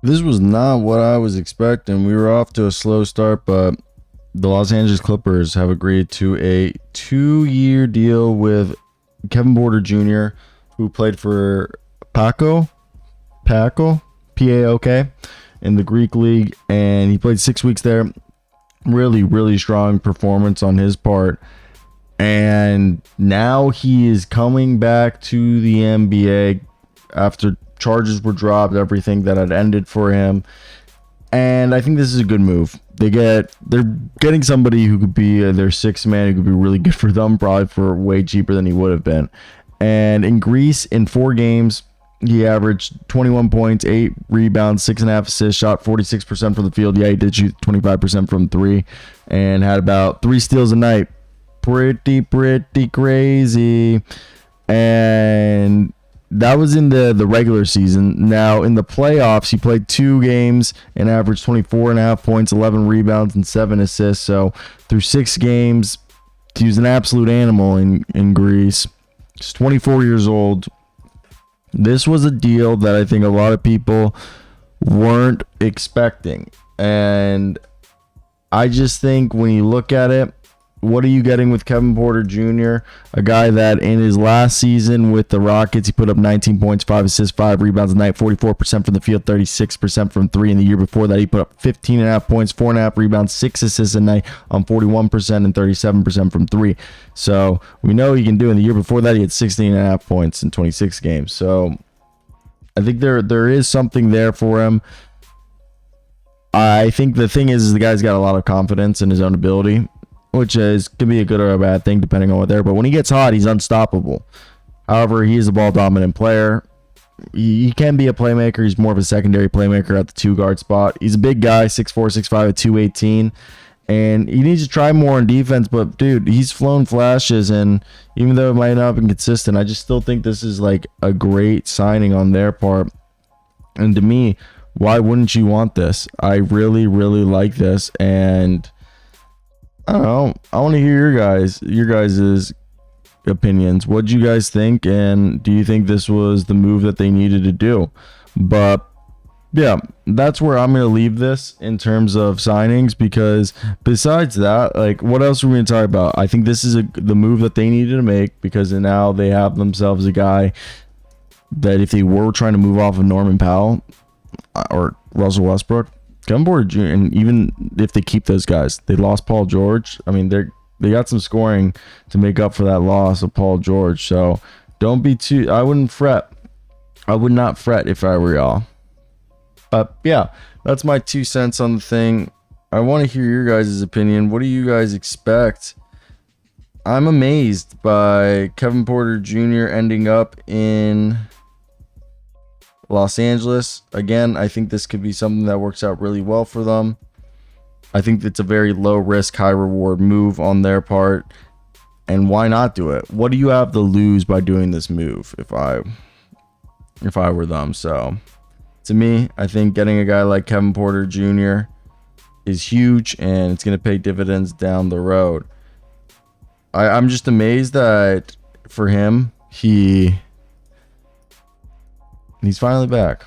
This was not what I was expecting. We were off to a slow start, but the Los Angeles Clippers have agreed to a 2-year deal with Kevin Porter Jr., who played for PAOK, PAOK in the Greek league, and he played 6 weeks there. Really, really strong performance on his part. And now he is coming back to the NBA after charges were dropped, everything that had ended for him. And I think this is a good move. They're getting somebody who could be their sixth man, who could be really good for them, probably for way cheaper than he would have been. And in Greece, in 4 games, he averaged 21 points, 8 rebounds, 6.5 assists, shot 46% from the field. Yeah, he did shoot 25% from 3, and had about 3 steals a night. Pretty crazy. And that was in the regular season. Now, in the playoffs, he played 2 games and averaged 24.5 points, 11 rebounds, and 7 assists. So, through 6 games, he was an absolute animal in Greece. He's 24 years old. This was a deal that I think a lot of people weren't expecting. And I just think when you look at it, what are you getting with Kevin Porter Jr., a guy that in his last season with the Rockets, he put up 19 points, 5 assists, 5 rebounds a night, 44% from the field, 36% from 3. In the year before that, he put up 15.5 points, 4.5 rebounds, 6 assists a night on 41% and 37% from 3. So we know he can do. In the year before that, he had 16.5 points in 26 games. So I think there is something there for him. I think the thing is the guy's got a lot of confidence in his own ability, which can be a good or a bad thing depending on what they're. But when he gets hot, he's unstoppable. However, he is a ball dominant player. He can be a playmaker. He's more of a secondary playmaker at the 2 guard spot. He's a big guy, 6'4", 6'5", at 218. And he needs to try more on defense. But, dude, he's flown flashes. And even though it might not have been consistent, I just still think this is like a great signing on their part. And to me, why wouldn't you want this? I really, really like this. And I don't know. I want to hear your guys' opinions. What do you guys think? And do you think this was the move that they needed to do? But yeah, that's where I'm going to leave this in terms of signings, because besides that, like, what else are we going to talk about? I think this is the move that they needed to make, because now they have themselves a guy that if they were trying to move off of Norman Powell or Russell Westbrook, Kevin Porter Jr., and even if they keep those guys, they lost Paul George. I mean, they got some scoring to make up for that loss of Paul George. So don't be too. I wouldn't fret. I would not fret if I were y'all. But yeah, that's my 2 cents on the thing. I want to hear your guys' opinion. What do you guys expect? I'm amazed by Kevin Porter Jr. ending up in Los Angeles. Again, I think this could be something that works out really well for them. I think it's a very low risk, high reward move on their part. And why not do it? What do you have to lose by doing this move if I were them? So to me, I think getting a guy like Kevin Porter Jr. is huge, and it's going to pay dividends down the road. I'm just amazed that for him, he's finally back.